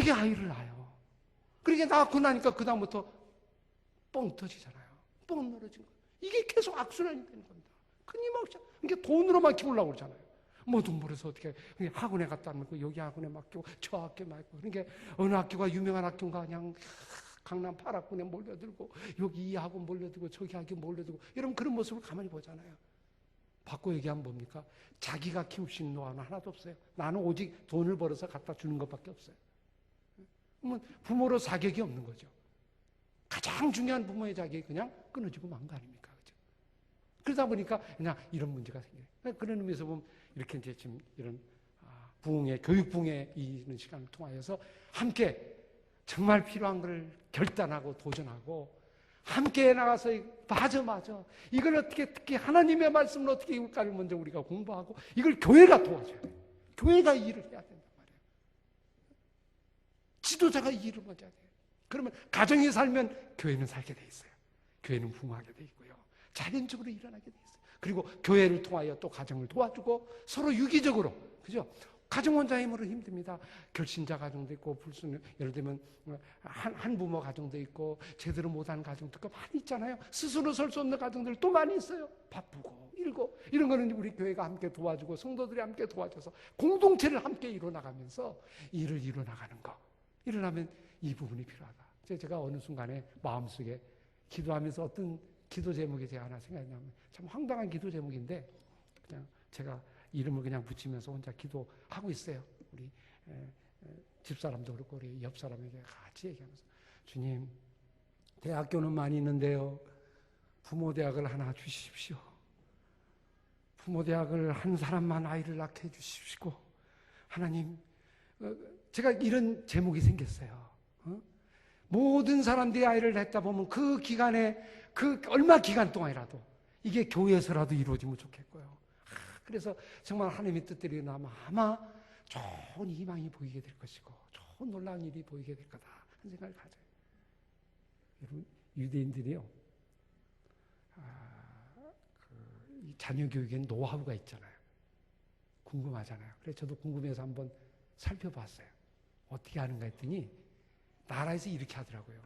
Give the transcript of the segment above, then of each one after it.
어떻게 아이를 낳아요? 그러니까 낳고 나니까 그다음부터 뻥 터지잖아요. 뻥 늘어진 거. 이게 계속 악순환이 되는 겁니다. 끊임없이. 이게 돈으로만 키우려고 그러잖아요. 뭐 돈 벌어서 어떻게 학원에 갔다 놓고 여기 학원에 맡기고 저 학교에 맡기고. 그러니까 어느 학교가 유명한 학교인가 그냥 강남 8학군에 몰려들고 여기 이 학원 몰려들고 저기 학교 몰려들고 여러분 그런 모습을 가만히 보잖아요. 바꿔 얘기하면 뭡니까? 자기가 키울 수 있는 노하우는 하나도 없어요. 나는 오직 돈을 벌어서 갖다 주는 것밖에 없어요. 그러면 부모로 자격이 없는 거죠. 가장 중요한 부모의 자격이 그냥 끊어지고 만 거 아닙니까? 그죠? 그러다 보니까 그냥 이런 문제가 생겨요. 그런 의미에서 보면 이렇게 이제 지금 이런 부흥회, 교육 부흥회 이런 시간을 통하여서 함께 정말 필요한 걸 결단하고 도전하고 함께 나가서 맞아 이걸 어떻게 특히 하나님의 말씀을 어떻게 이룰까를 먼저 우리가 공부하고 이걸 교회가 도와줘야 돼요. 교회가 이 일을 해야 된단 말이에요. 지도자가 이 일을 먼저 해야 돼요. 그러면 가정이 살면 교회는 살게 돼 있어요. 교회는 부흥하게 돼 있고요. 자연적으로 일어나게 돼 있어요. 그리고 교회를 통하여 또 가정을 도와주고 서로 유기적으로, 그죠? 가정 혼자 힘으로 힘듭니다. 결신자 가정도 있고, 불순, 예를 들면, 한 부모 가정도 있고, 제대로 못하는 가정도 있고, 많이 있잖아요. 스스로 설 수 없는 가정들 또 많이 있어요. 바쁘고, 일고, 이런 거는 우리 교회가 함께 도와주고, 성도들이 함께 도와줘서, 공동체를 함께 이뤄나가면서, 일을 이뤄나가는 거. 일어나면 이 부분이 필요하다. 제가 어느 순간에 마음속에 기도하면서 어떤 기도 제목이 제가 하나 생각이 나면, 참 황당한 기도 제목인데, 그냥 제가 이름을 그냥 붙이면서 혼자 기도하고 있어요. 우리 집사람도 그렇고 우리 옆 사람에게 같이 얘기하면서 주님, 대학교는 많이 있는데요. 부모 대학을 하나 주십시오. 부모 대학을 한 사람만 아이를 낳게 해주십시오. 하나님, 제가 이런 제목이 생겼어요. 모든 사람들이 아이를 낳다 보면 그 기간에 얼마 기간 동안이라도 이게 교회에서라도 이루어지면 좋겠고요. 그래서 정말 하나님의 뜻대로 일어나면 아마 좋은 희망이 보이게 될 것이고 좋은 놀라운 일이 보이게 될 거다 하는 생각을 가져요. 여러분, 유대인들이요, 이 자녀 교육엔 노하우가 있잖아요. 궁금하잖아요. 그래서 저도 궁금해서 한번 살펴봤어요. 어떻게 하는가 했더니 나라에서 이렇게 하더라고요.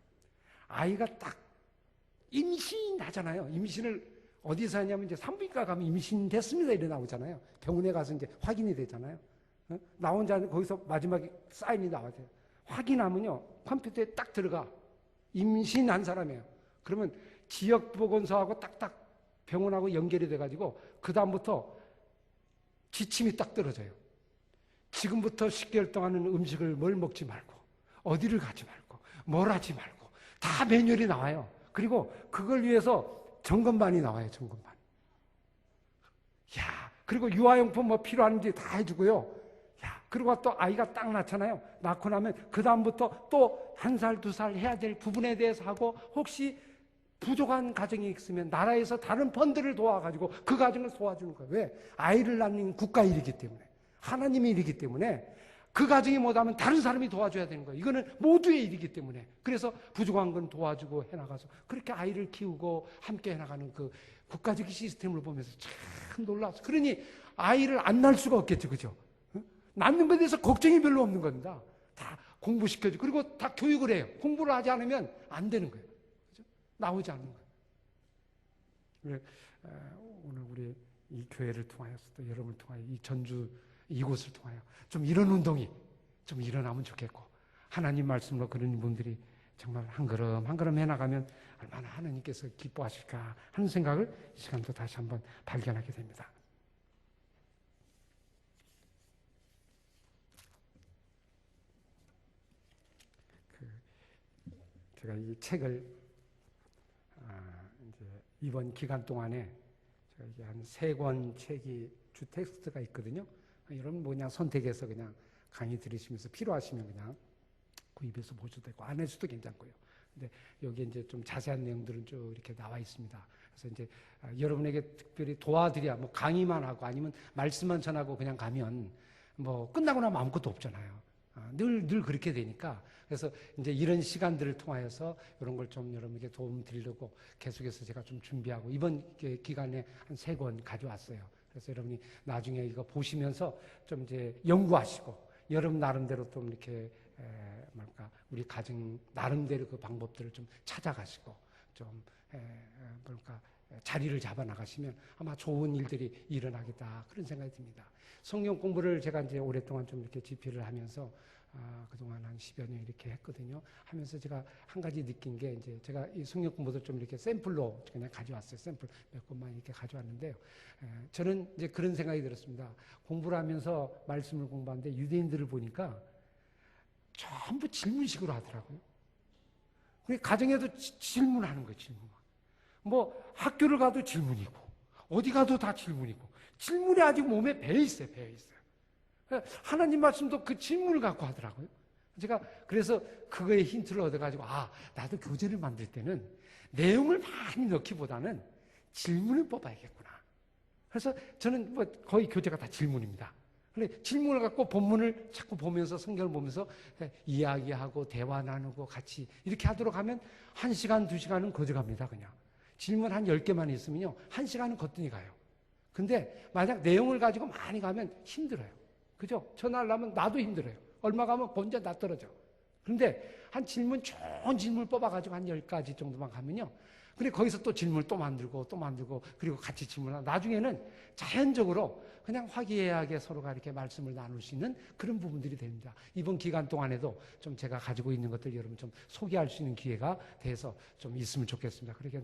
아이가 딱 임신하잖아요. 임신을 어디서 하냐면 이제 산부인과 가면 임신됐습니다 이래 나오잖아요. 병원에 가서 이제 확인이 되잖아요. 나온 자 거기서 마지막에 사인이 나와야 돼요. 확인하면요, 컴퓨터에 딱 들어가. 임신한 사람이에요. 그러면 지역보건소하고 딱딱 병원하고 연결이 돼가지고 그 다음부터 지침이 딱 떨어져요. 지금부터 10개월 동안은 음식을 뭘 먹지 말고 어디를 가지 말고 뭘 하지 말고 다 매뉴얼이 나와요. 그리고 그걸 위해서 점검반이 나와요. 점검반. 야, 그리고 유아용품 뭐 필요한지 다 해주고요. 야, 그리고 또 아이가 딱 낳잖아요. 낳고 나면 그 다음부터 또 1살, 2살 해야 될 부분에 대해서 하고 혹시 부족한 가정이 있으면 나라에서 다른 펀드를 도와가지고 그 가정을 도와주는 거예요. 왜? 아이를 낳는 국가 일이기 때문에, 하나님의 일이기 때문에 그 가정이 못하면 다른 사람이 도와줘야 되는 거예요. 이거는 모두의 일이기 때문에. 그래서 부족한 건 도와주고 해나가서 그렇게 아이를 키우고 함께 해나가는 그 국가적 시스템을 보면서 참 놀라웠어요. 그러니 아이를 안 낳을 수가 없겠죠. 그죠? 낳는 것에 대해서 걱정이 별로 없는 겁니다. 다 공부시켜주고 그리고 다 교육을 해요. 공부를 하지 않으면 안 되는 거예요. 그죠? 나오지 않는 거예요. 오늘 우리 이 교회를 통하여서 또 여러분을 통하여 이 전주 이곳을 통하여 좀 이런 운동이 좀 일어나면 좋겠고 하나님 말씀으로 그런 분들이 정말 한 걸음 한 걸음 해나가면 얼마나 하나님께서 기뻐하실까 하는 생각을 이 시간도 다시 한번 발견하게 됩니다. 제가 이 책을 이제 이번 기간 동안에 제가 이게 한 3권 책이 주 텍스트가 있거든요. 여러분 뭐 그냥 선택해서 그냥 강의 들으시면서 필요하시면 그냥 구입해서 보셔도 되고 안 해서도 괜찮고요. 근데 여기 이제 좀 자세한 내용들은 쭉 이렇게 나와 있습니다. 그래서 이제 여러분에게 특별히 도와드려야 뭐 강의만 하고 아니면 말씀만 전하고 그냥 가면 뭐 끝나고 나면 아무것도 없잖아요. 늘 그렇게 되니까 그래서 이제 이런 시간들을 통하여서 이런 걸 좀 여러분에게 도움 드리려고 계속해서 제가 좀 준비하고 이번 기간에 한 3권 가져왔어요. 그래서 여러분이 나중에 이거 보시면서 좀 이제 연구하시고 여러분 나름대로 좀 이렇게 뭐랄까 우리 가정 나름대로 그 방법들을 좀 찾아가시고 좀 뭐랄까 자리를 잡아 나가시면 아마 좋은 일들이 일어나겠다 그런 생각이 듭니다. 성경 공부를 제가 이제 오랫동안 좀 이렇게 집필을 하면서 그동안 한 10여 년 이렇게 했거든요. 하면서 제가 한 가지 느낀 게 이제 제가 이 성경 공부도 좀 이렇게 샘플로 그냥 가져왔어요. 샘플 몇 권만 이렇게 가져왔는데요. 저는 이제 그런 생각이 들었습니다. 공부를 하면서 말씀을 공부하는데 유대인들을 보니까 전부 질문식으로 하더라고요. 가정에도 질문하는 거예요. 질문. 뭐 학교를 가도 질문이고 어디 가도 다 질문이고 질문이 아직 몸에 배어 있어요. 배어 있어요. 하나님 말씀도 그 질문을 갖고 하더라고요. 제가 그래서 그거에 힌트를 얻어가지고 나도 교재를 만들 때는 내용을 많이 넣기보다는 질문을 뽑아야겠구나. 그래서 저는 뭐 거의 교재가 다 질문입니다. 근데 질문을 갖고 본문을 자꾸 보면서 성경을 보면서 이야기하고 대화 나누고 같이 이렇게 하도록 하면 1시간, 2시간은 거저갑니다. 그냥. 질문 한 10개만 있으면요. 1시간은 거뜬히 가요. 근데 만약 내용을 가지고 많이 가면 힘들어요. 그죠? 전화하려면 나도 힘들어요. 얼마 가면 먼저 나 떨어져. 그런데 한 질문, 좋은 질문을 뽑아가지고 한 10가지 정도만 가면요. 근데 거기서 또 질문을 또 만들고 그리고 같이 질문하고 나중에는 자연적으로 그냥 화기애애하게 서로가 이렇게 말씀을 나눌 수 있는 그런 부분들이 됩니다. 이번 기간 동안에도 좀 제가 가지고 있는 것들 여러분 좀 소개할 수 있는 기회가 돼서 좀 있으면 좋겠습니다. 그렇게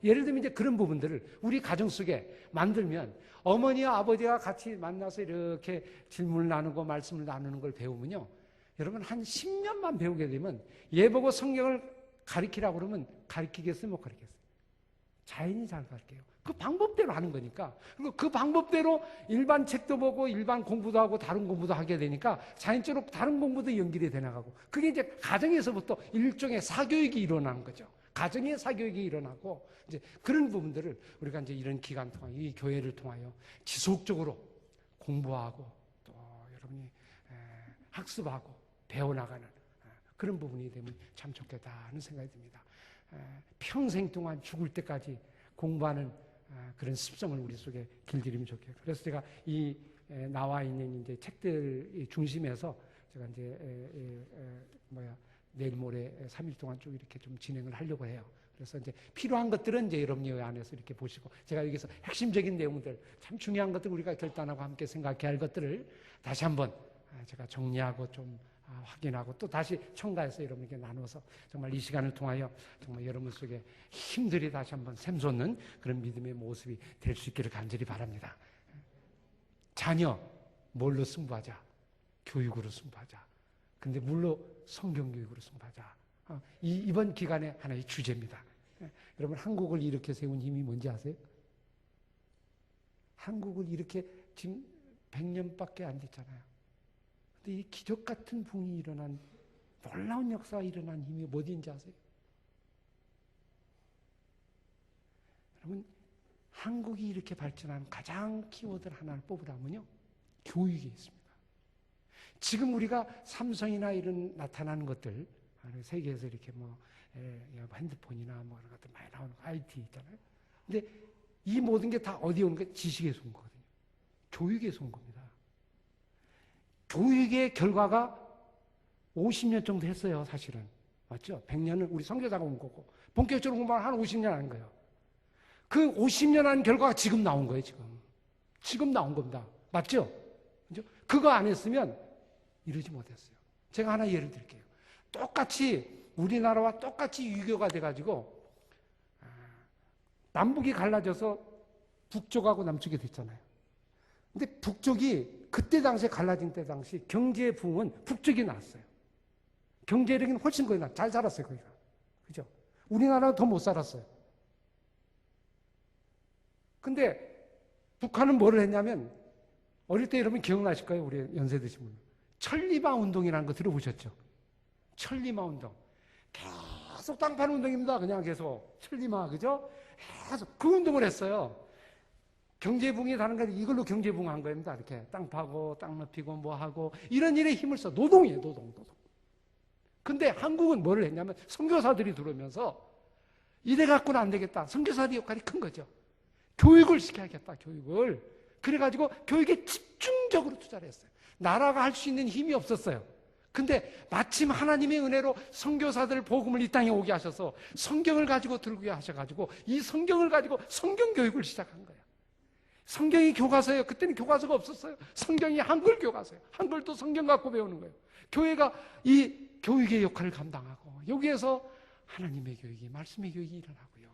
예를 들면 이제 그런 부분들을 우리 가정 속에 만들면 어머니와 아버지가 같이 만나서 이렇게 질문을 나누고 말씀을 나누는 걸 배우면요. 여러분 한 10년만 배우게 되면 얘 보고 성경을 가르치라고 그러면 가르치겠어요? 못 가르치겠어요? 자연히 잘 가르쳐요. 그 방법대로 하는 거니까. 그리고 그 방법대로 일반 책도 보고 일반 공부도 하고 다른 공부도 하게 되니까 자연적으로 다른 공부도 연결이 돼 나가고 그게 이제 가정에서부터 일종의 사교육이 일어나는 거죠. 가정의 사교육이 일어나고 이제 그런 부분들을 우리가 이제 이런 기간 동안 이 교회를 통하여 지속적으로 공부하고 또 여러분이 학습하고 배워나가는 그런 부분이 되면 참 좋겠다 하는 생각이 듭니다. 평생 동안 죽을 때까지 공부하는 그런 습성을 우리 속에 길들이면 좋겠고 그래서 제가 이 나와 있는 이제 책들 중심에서 제가 이제 내일 모레 3일 동안 쭉 이렇게 좀 진행을 하려고 해요. 그래서 이제 필요한 것들은 이제 여러분이 안에서 이렇게 보시고 제가 여기서 핵심적인 내용들 참 중요한 것들 우리가 결단하고 함께 생각해야 할 것들을 다시 한번 제가 정리하고 좀 확인하고 또 다시 첨가해서 여러분에게 나눠서 정말 이 시간을 통하여 정말 여러분 속에 힘들이 다시 한번 샘솟는 그런 믿음의 모습이 될 수 있기를 간절히 바랍니다. 자녀 뭘로 승부하자? 교육으로 승부하자. 근데 물로 성경교육으로 승부하자. 이번 기간의 하나의 주제입니다. 여러분 한국을 이렇게 세운 힘이 뭔지 아세요? 한국을 이렇게 지금 100년밖에 안 됐잖아요. 근데 이 기적 같은 붕이 일어난 놀라운 역사가 일어난 힘이 어디인지 아세요? 여러분 한국이 이렇게 발전한 가장 키워드 하나를 뽑으라면요 교육이 있습니다. 지금 우리가 삼성이나 이런 나타나는 것들 세계에서 이렇게 핸드폰이나 뭐 이런 것들 많이 나오는 IT 있잖아요. 근데 이 모든 게 다 어디에 오는 거예요? 지식에서 온 거거든요. 교육에서 온 겁니다. 교육의 결과가 50년 정도 했어요, 사실은. 맞죠? 100년은 우리 선교사가 온 거고, 본격적으로 공부하면 한 50년 한 거예요. 그 50년 한 결과가 지금 나온 거예요, 지금. 지금 나온 겁니다. 맞죠? 그죠? 그거 안 했으면 이러지 못했어요. 제가 하나 예를 들게요. 똑같이, 우리나라와 똑같이 유교가 돼가지고, 남북이 갈라져서 북쪽하고 남쪽이 됐잖아요. 근데 북쪽이 그때 당시에 갈라진 때 당시 경제 부흥은 북쪽이 나왔어요. 경제력은 훨씬 거의 잘 살았어요, 거기가. 그죠? 우리나라는 더 못 살았어요. 근데 북한은 뭐를 했냐면, 어릴 때 여러분 기억나실 거예요, 우리 연세 드신 분. 천리마 운동이라는 거 들어보셨죠? 천리마 운동. 계속 땅판 운동입니다, 그냥 계속. 천리마, 그죠? 계속 그 운동을 했어요. 경제붕이 다른 거 이걸로 경제붕한 겁니다. 이렇게 땅 파고 땅 넓히고 뭐 하고 이런 일에 힘을 써. 노동이에요, 노동. 근데 한국은 뭐를 했냐면 선교사들이 들어오면서 이래 갖고는 안 되겠다. 선교사들의 역할이 큰 거죠. 교육을 시켜야겠다, 교육을. 그래가지고 교육에 집중적으로 투자를 했어요. 나라가 할 수 있는 힘이 없었어요. 근데 마침 하나님의 은혜로 선교사들 복음을 이 땅에 오게 하셔서 성경을 가지고 들고 하셔가지고 이 성경을 가지고 성경 교육을 시작한 거예요. 성경이 교과서예요. 그때는 교과서가 없었어요. 성경이 한글 교과서예요. 한글도 성경 갖고 배우는 거예요. 교회가 이 교육의 역할을 감당하고 여기에서 하나님의 교육이, 말씀의 교육이 일어나고요.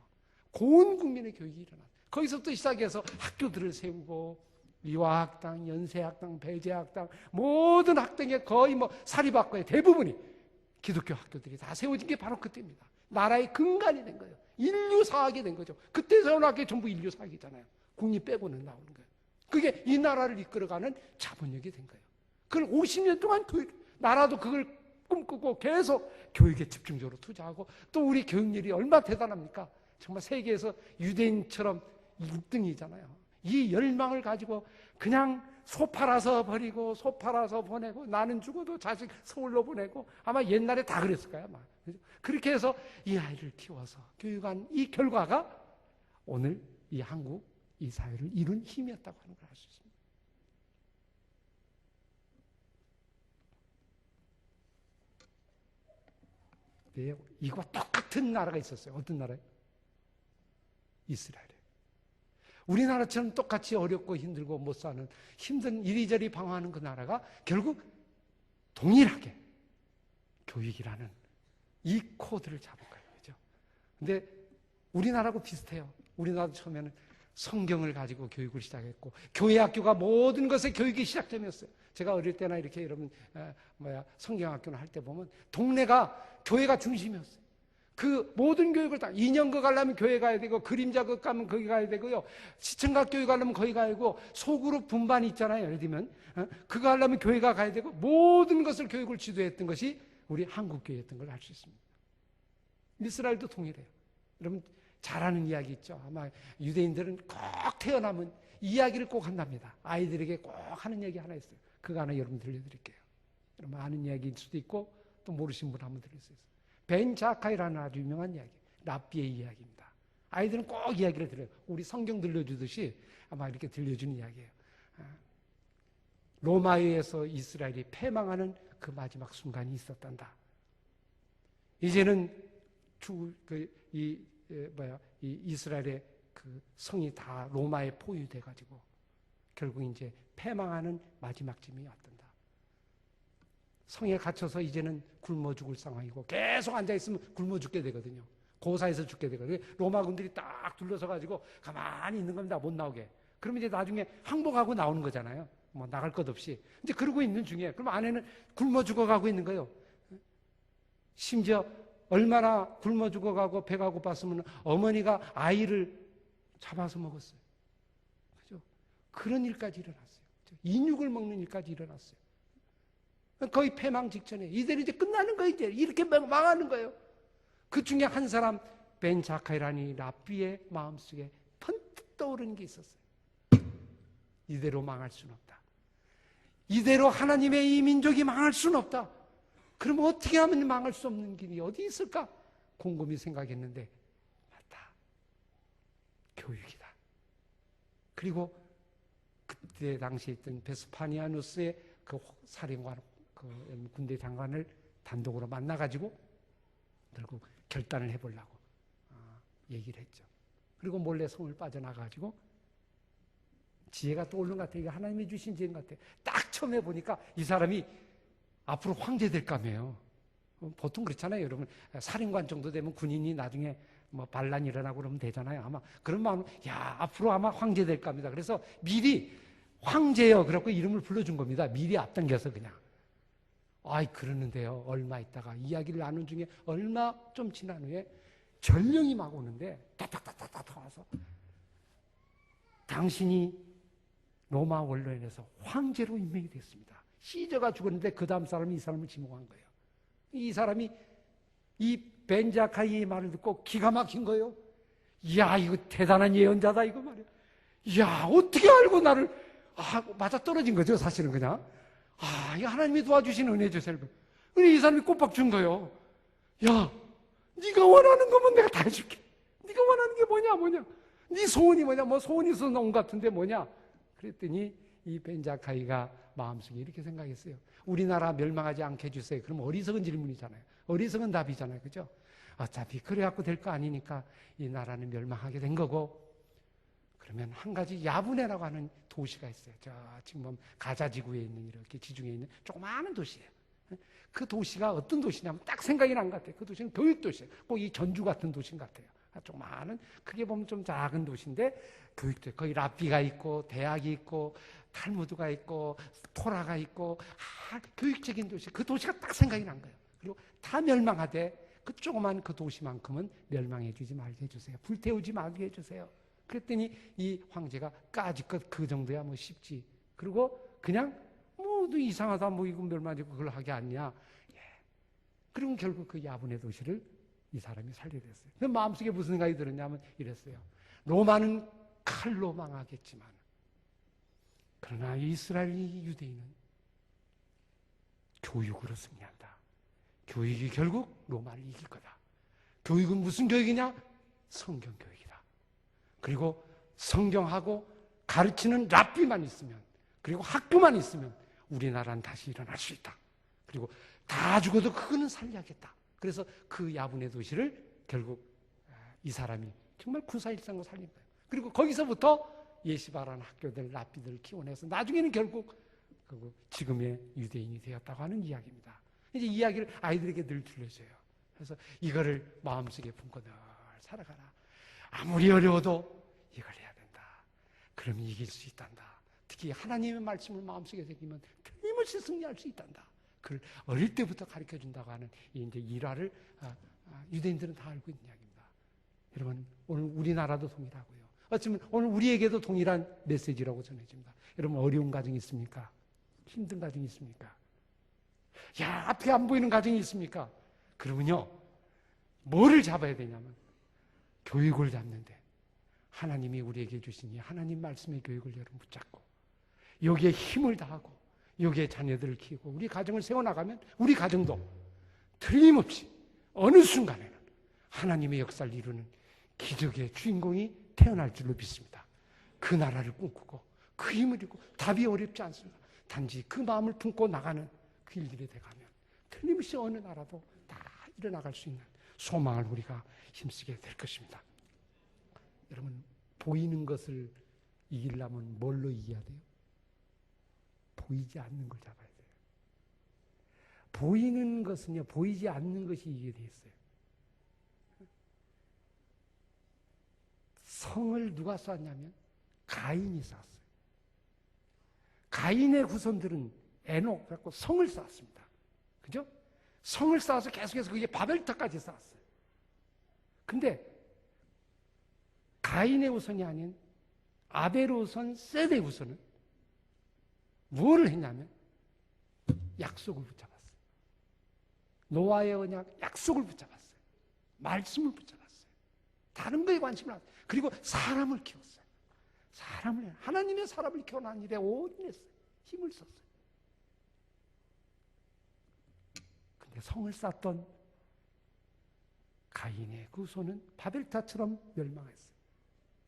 고온 국민의 교육이 일어나요. 거기서부터 시작해서 학교들을 세우고 유아학당, 연세학당, 배제학당, 모든 학당에 거의 사립학과의 대부분이 기독교 학교들이 다 세워진 게 바로 그때입니다. 나라의 근간이 된 거예요. 인류사학이 된 거죠. 그때 세워놓은 게 전부 인류사학이잖아요. 국립 빼고는 나오는 거예요. 그게 이 나라를 이끌어가는 자본력이 된 거예요. 그걸 50년 동안 나라도 그걸 꿈꾸고 계속 교육에 집중적으로 투자하고 또 우리 교육열이 얼마나 대단합니까? 정말 세계에서 유대인처럼 1등이잖아요. 이 열망을 가지고 그냥 소 팔아서 버리고 소 팔아서 보내고 나는 죽어도 자식 서울로 보내고 아마 옛날에 다 그랬을 거야. 아마. 그렇게 해서 이 아이를 키워서 교육한 이 결과가 오늘 이 한국, 이 사회를 이룬 힘이었다고 하는 걸 알 수 있습니다. 네, 이거와 똑같은 나라가 있었어요. 어떤 나라예요? 이스라엘이에요. 우리나라처럼 똑같이 어렵고 힘들고 못 사는 힘든 이리저리 방황하는 그 나라가 결국 동일하게 교육이라는 이 코드를 잡은 거예요. 그죠? 근데 우리나라하고 비슷해요. 우리나라도 처음에는 성경을 가지고 교육을 시작했고 교회 학교가 모든 것의 교육이 시작점이었어요. 제가 어릴 때나 이렇게 여러분 성경학교를 할 때 보면 동네가 교회가 중심이었어요. 그 모든 교육을 다 인형극 가려면 교회 가야 되고 그림자극 가면 거기 가야 되고요. 시청각 교육 가려면 거기 가야 되고 소그룹 분반이 있잖아요. 예를 들면 그거 하려면 교회가 가야 되고 모든 것을 교육을 지도했던 것이 우리 한국교회였던 걸 알 수 있습니다. 이스라엘도 동일해요. 여러분 잘 아는 이야기 있죠. 아마 유대인들은 꼭 태어나면 이야기를 꼭 한답니다. 아이들에게 꼭 하는 얘기 하나 있어요. 그거 하나 여러분 들려드릴게요. 여러분 아는 이야기일 수도 있고 또 모르신 분 한번 들을 수 있어요. 벤 자카이라는 아주 유명한 이야기, 랍비의 이야기입니다. 아이들은 꼭 이야기를 들어요. 우리 성경 들려주듯이 아마 이렇게 들려주는 이야기예요. 로마에 의해서 이스라엘이 패망하는 그 마지막 순간이 있었단다. 이제는 이 이스라엘의 그 성이 다 로마에 포위돼 가지고 결국 이제 패망하는 마지막 쯤이 왔단다. 성에 갇혀서 이제는 굶어 죽을 상황이고 계속 앉아있으면 굶어 죽게 되거든요. 고사에서 죽게 되거든요. 로마 군들이 딱 둘러서 가지고 가만히 있는 겁니다. 못 나오게. 그러면 이제 나중에 항복하고 나오는 거잖아요. 뭐 나갈 것 없이. 이제 그러고 있는 중에 그럼 아내는 굶어 죽어가고 있는 거예요. 심지어 얼마나 굶어 죽어가고 배가 고팠으면 어머니가 아이를 잡아서 먹었어요. 그죠? 그런 일까지 일어났어요. 인육을 먹는 일까지 일어났어요. 거의 패망 직전에 이대로 이제 끝나는 거예요. 이제 이렇게 망하는 거예요. 그 중에 한 사람 벤 자카이라니 랍비의 마음속에 번뜩 떠오르는 게 있었어요. 이대로 망할 수는 없다. 이대로 하나님의 이 민족이 망할 수는 없다. 그럼 어떻게 하면 망할 수 없는 길이 어디 있을까? 곰곰이 생각했는데 맞다. 교육이다. 그리고 그때 당시에 있던 베스파니아누스의 그 사령관, 그 군대 장관을 단독으로 만나가지고 결국 결단을 해보려고 얘기를 했죠. 그리고 몰래 성을 빠져나가가지고 지혜가 떠오르는 것 같아요. 이게 하나님이 주신 지혜인 것 같아요. 딱 처음 해보니까 이 사람이 앞으로 황제 될 까매요. 보통 그렇잖아요. 여러분 사령관 정도 되면 군인이 나중에 뭐 반란이 일어나고 그러면 되잖아요. 아마 그런 마음, 야 앞으로 아마 황제 될 겁니다. 그래서 미리 황제요 그래갖고 이름을 불러준 겁니다. 미리 앞당겨서 그냥. 아이 그러는데요. 얼마 있다가 이야기를 나눈 중에 얼마 좀 지난 후에 전령이 막 오는데 따닥따닥따닥 와서 당신이 로마 원로인에서 황제로 임명이 됐습니다. 시저가 죽었는데 그 다음 사람이 이 사람을 지목한 거예요. 이 사람이 이 벤자카이의 말을 듣고 기가 막힌 거예요. 이야 이거 대단한 예언자다 이거 말이야. 이야 어떻게 알고 나를 맞아 떨어진 거죠 사실은 그냥. 이거 하나님이 도와주신 은혜죠 selb은. 이 사람이 꼬박 준 거예요. 야 네가 원하는 거면 내가 다 해줄게. 네가 원하는 게 뭐냐 네 소원이 뭐냐 뭐 소원이 있어서 온 것 같은데 뭐냐. 그랬더니 이 벤자카이가 마음속에 이렇게 생각했어요. 우리나라 멸망하지 않게 해주세요. 그럼 어리석은 질문이잖아요. 어리석은 답이잖아요. 그죠? 어차피 그래갖고 될 거 아니니까 이 나라는 멸망하게 된 거고, 그러면 한 가지 야부네라고 하는 도시가 있어요. 저 지금 보면 가자 지구에 있는 이렇게 지중해에 있는 조그마한 도시예요. 그 도시가 어떤 도시냐면 딱 생각이 난 것 같아요. 그 도시는 교육도시예요. 꼭 이 전주 같은 도시인 것 같아요. 조그마한, 크게 보면 좀 작은 도시인데 교육도 거기 랍비가 있고 대학이 있고 탈무드가 있고 토라가 있고 교육적인 도시. 그 도시가 딱 생각이 난 거예요. 그리고 다 멸망하되 그 조그만 그 도시만큼은 멸망해 주지 말게 해주세요. 불태우지 말게 해주세요. 그랬더니 이 황제가 까짓것 그 정도야 뭐 쉽지. 그리고 그냥 뭐도 이상하다 뭐 이거 멸망하고 그걸 하게 않냐. 예. 그리고 결국 그 야분의 도시를 이 사람이 살게 됐어요. 그 마음속에 무슨 생각이 들었냐면 이랬어요. 로마는 칼로 망하겠지만 그러나 이스라엘 유대인은 교육으로 승리한다. 교육이 결국 로마를 이길 거다. 교육은 무슨 교육이냐? 성경 교육이다. 그리고 성경하고 가르치는 랍비만 있으면, 그리고 학교만 있으면 우리나라는 다시 일어날 수 있다. 그리고 다 죽어도 그거는 살려야겠다. 그래서 그 야분의 도시를 결국 이 사람이 정말 구사일상으로 살린 거예요. 그리고 거기서부터 예시바라는 학교들, 랍비들을 키워내서 나중에는 결국 지금의 유대인이 되었다고 하는 이야기입니다. 이제 이야기를 아이들에게 늘 들려줘요. 그래서 이거를 마음속에 품고 늘 살아가라. 아무리 어려워도 이걸 해야 된다. 그러면 이길 수 있단다. 특히 하나님의 말씀을 마음속에 새기면 틀림없이 승리할 수 있단다. 그걸 어릴 때부터 가르쳐 준다고 하는 이제 일화를 유대인들은 다 알고 있는 이야기입니다. 여러분, 오늘 우리나라도 동일하고요. 어쩌면 오늘 우리에게도 동일한 메시지라고 전해집니다. 여러분, 어려운 가정이 있습니까? 힘든 가정이 있습니까? 야, 앞에 안 보이는 가정이 있습니까? 그러면요, 뭐를 잡아야 되냐면 교육을 잡는데 하나님이 우리에게 주신 이 하나님 말씀의 교육을 여러분 붙잡고 여기에 힘을 다하고 여기에 자녀들을 키우고 우리 가정을 세워나가면 우리 가정도 틀림없이 어느 순간에는 하나님의 역사를 이루는 기적의 주인공이 태어날 줄로 믿습니다. 그 나라를 꿈꾸고 그 힘을 잃고 답이 어렵지 않습니다. 단지 그 마음을 품고 나가는 그 일들이 돼가면 틀림없이 어느 나라도 다 일어나갈 수 있는 소망을 우리가 힘쓰게 될 것입니다. 여러분, 보이는 것을 이기려면 뭘로 이겨야 돼요? 보이지 않는 걸 잡아야 돼요. 보이는 것은요, 보이지 않는 것이 이기게 돼 있어요. 성을 누가 쌓았냐면 가인이 쌓았어요. 가인의 후손들은 에녹 갖고 성을 쌓았습니다. 그죠? 성을 쌓아서 계속해서 그게 바벨탑까지 쌓았어요. 근데 가인의 후손이 아닌 아벨의 후손, 셋의 후손은 무엇을 했냐면 약속을 붙잡았어요. 노아의 언약, 약속을 붙잡았어요. 말씀을 붙잡았어요. 다른 거에 관심을 안 했어요. 그리고 사람을 키웠어요. 하나님의 사람을 키워난 일에 올인했어요. 힘을 썼어요. 근데 성을 쌓던 가인의 그 후손은 바벨탑처럼 멸망했어요.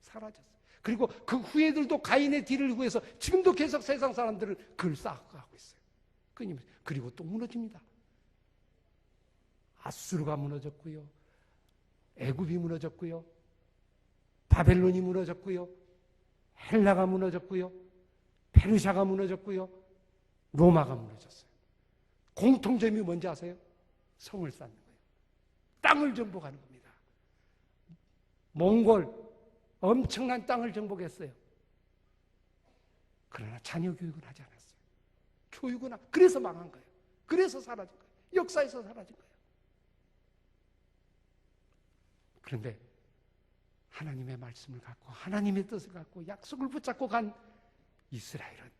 사라졌어요. 그리고 그 후예들도 가인의 뒤를 구해서 지금도 계속 세상 사람들을 그걸 쌓아가고 있어요. 끊임없이. 그리고 또 무너집니다. 아수르가 무너졌고요. 애굽이 무너졌고요. 바벨론이 무너졌고요. 헬라가 무너졌고요. 페르시아가 무너졌고요. 로마가 무너졌어요. 공통점이 뭔지 아세요? 성을 쌓는 거예요. 땅을 정복하는 겁니다. 몽골 엄청난 땅을 정복했어요. 그러나 자녀 교육은 하지 않았어요. 교육은 그래서 망한 거예요. 그래서 사라진 거예요. 역사에서 사라진 거예요. 그런데 하나님의 말씀을 갖고 하나님의 뜻을 갖고 약속을 붙잡고 간 이스라엘은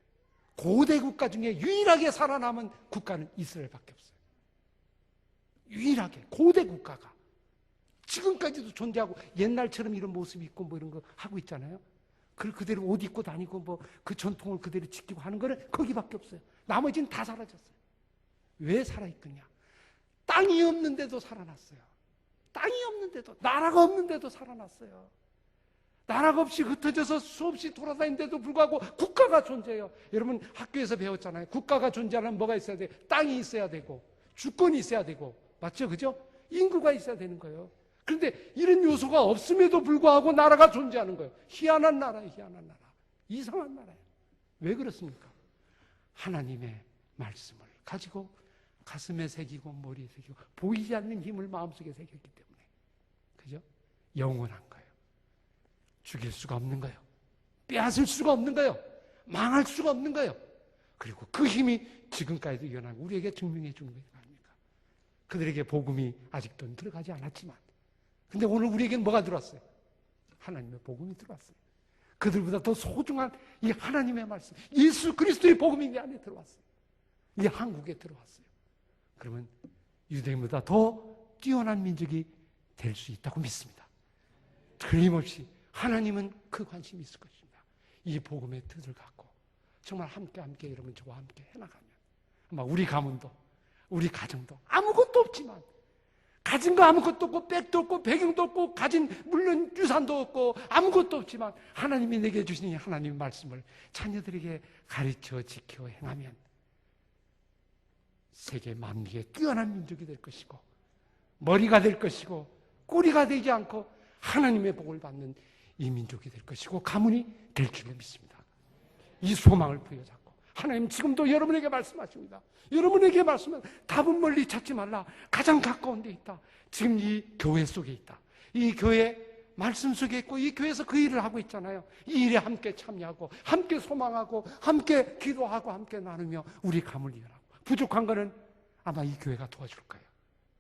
고대 국가 중에 유일하게 살아남은 국가는 이스라엘밖에 없어요. 유일하게 고대 국가가 지금까지도 존재하고 옛날처럼 이런 모습이 있고 뭐 이런 거 하고 있잖아요. 그걸 그대로 옷 입고 다니고 뭐 그 전통을 그대로 지키고 하는 거는 거기밖에 없어요. 나머지는 다 사라졌어요. 왜 살아있겠냐? 땅이 없는데도 살아났어요. 땅이 없는데도, 나라가 없는데도 살아났어요. 나라가 없이 흩어져서 수없이 돌아다니는데도 불구하고 국가가 존재해요. 여러분 학교에서 배웠잖아요. 국가가 존재하려면 뭐가 있어야 돼요? 땅이 있어야 되고 주권이 있어야 되고, 맞죠? 그죠? 인구가 있어야 되는 거예요. 그런데 이런 요소가 없음에도 불구하고 나라가 존재하는 거예요. 희한한 나라예요. 희한한 나라. 이상한 나라예요. 왜 그렇습니까? 하나님의 말씀을 가지고 가슴에 새기고 머리에 새기고 보이지 않는 힘을 마음속에 새겼기 때문에, 그죠? 영원한 거예요. 죽일 수가 없는 거예요. 빼앗을 수가 없는 거예요. 망할 수가 없는 거예요. 그리고 그 힘이 지금까지도 이어나고 우리에게 증명해 주는 거예요. 아닙니까? 그들에게 복음이 아직도 들어가지 않았지만, 근데 오늘 우리에게는 뭐가 들어왔어요? 하나님의 복음이 들어왔어요. 그들보다 더 소중한 이 하나님의 말씀, 예수 그리스도의 복음이 내 안에 들어왔어요. 이 한국에 들어왔어요. 그러면 유대인보다 더 뛰어난 민족이 될 수 있다고 믿습니다. 틀림없이 하나님은 그 관심이 있을 것입니다. 이 복음의 뜻을 갖고 정말 함께 여러분 저와 함께 해나가면 아마 우리 가문도 우리 가정도 아무것도 없지만, 가진 거 아무것도 없고 백도 없고 배경도 없고 가진 물론 유산도 없고 아무것도 없지만 하나님이 내게 주신 이 하나님의 말씀을 자녀들에게 가르쳐 지켜 행하면 세계 만국의 뛰어난 민족이 될 것이고, 머리가 될 것이고, 꼬리가 되지 않고 하나님의 복을 받는 이 민족이 될 것이고 가문이 될 줄로 믿습니다. 이 소망을 부여잡고 하나님 지금도 여러분에게 말씀하십니다. 여러분에게 말씀은 답은 멀리 찾지 말라. 가장 가까운 데 있다. 지금 이 교회 속에 있다. 이 교회 말씀 속에 있고 이 교회에서 그 일을 하고 있잖아요. 이 일에 함께 참여하고 함께 소망하고 함께 기도하고 함께 나누며 우리 가문을 이어나가고, 부족한 거는 아마 이 교회가 도와줄 거예요.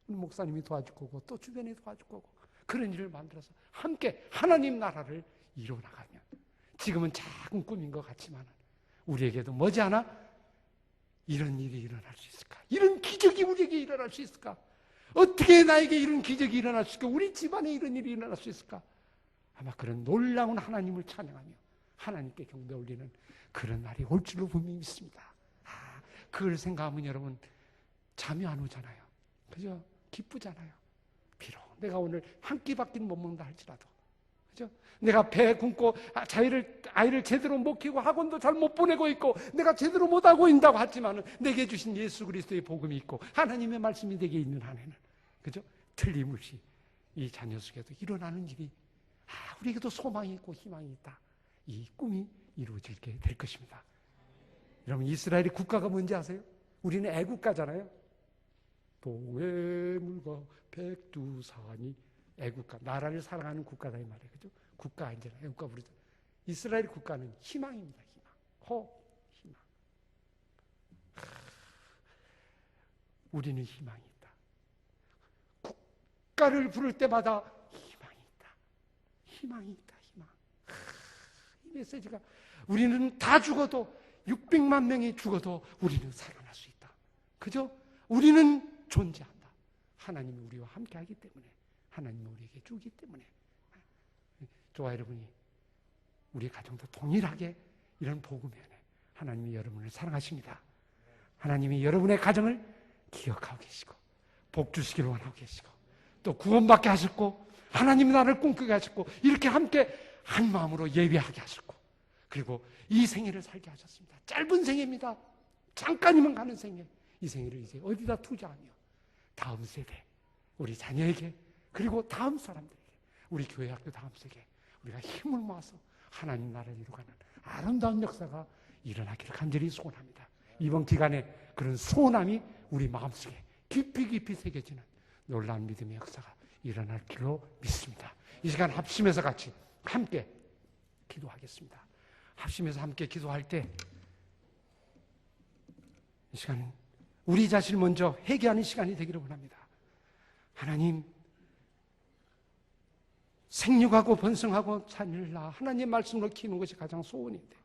목사님이 도와줄 거고 또 주변이 도와줄 거고, 그런 일을 만들어서 함께 하나님 나라를 이루어나가면, 지금은 작은 꿈인 것 같지만 우리에게도 머지않아 이런 일이 일어날 수 있을까? 이런 기적이 우리에게 일어날 수 있을까? 어떻게 나에게 이런 기적이 일어날 수 있을까? 우리 집안에 이런 일이 일어날 수 있을까? 아마 그런 놀라운 하나님을 찬양하며 하나님께 경배 올리는 그런 날이 올 줄로 분명히 믿습니다. 그걸 생각하면 여러분 잠이 안 오잖아요. 그죠? 기쁘잖아요. 비록 내가 오늘 한 끼밖에 못 먹는다 할지라도, 그죠? 내가 배 굶고 아이를 제대로 못 키우고 학원도 잘 못 보내고 있고 내가 제대로 못 하고 있다고 하지만은 내게 주신 예수 그리스도의 복음이 있고 하나님의 말씀이 내게 있는 한에는, 그죠? 틀림없이 이 자녀 속에도 일어나는 일이 우리에게도 소망이 있고 희망이 있다. 이 꿈이 이루어지게 될 것입니다. 여러분 이스라엘의 국가가 뭔지 아세요? 우리는 애국가잖아요. 동해물과 백두산이 애국가, 나라를 사랑하는 국가다 이 말이에요. 그죠? 국가 아니잖아. 애국가 부르죠. 이스라엘 국가는 희망입니다. 희망. 희망. 우리는 희망이 있다. 국가를 부를 때마다 희망이 있다. 희망이 있다. 희망. 이 메시지가, 우리는 다 죽어도 600만 명이 죽어도 우리는 살아날 수 있다. 그죠? 우리는 존재한다. 하나님이 우리와 함께하기 때문에, 하나님이 우리에게 주기 때문에. 저와 여러분이 우리 가정도 동일하게 이런 복음에 하나님이 여러분을 사랑하십니다. 하나님이 여러분의 가정을 기억하고 계시고 복 주시기를 원하고 계시고 또 구원받게 하셨고 하나님 나라를 꿈꾸게 하셨고 이렇게 함께 한 마음으로 예배하게 하셨고, 그리고 이 생애를 살게 하셨습니다. 짧은 생애입니다. 잠깐이면 가는 생애. 이 생애를 이제 어디다 투자하며 다음 세대, 우리 자녀에게, 그리고 다음 사람들에게, 우리 교회 학교 다음 세대에 우리가 힘을 모아서 하나님 나라를 이루어가는 아름다운 역사가 일어나기를 간절히 소원합니다. 이번 기간에 그런 소원함이 우리 마음속에 깊이 새겨지는 놀라운 믿음의 역사가 일어날 줄로 믿습니다. 이 시간 합심해서 같이 함께 기도하겠습니다. 합심해서 함께 기도할 때 이 시간은 우리 자신을 먼저 회개하는 시간이 되기를 원합니다. 하나님, 생육하고 번성하고 자녀를 낳아 하나님의 말씀으로 키우는 것이 가장 소원인데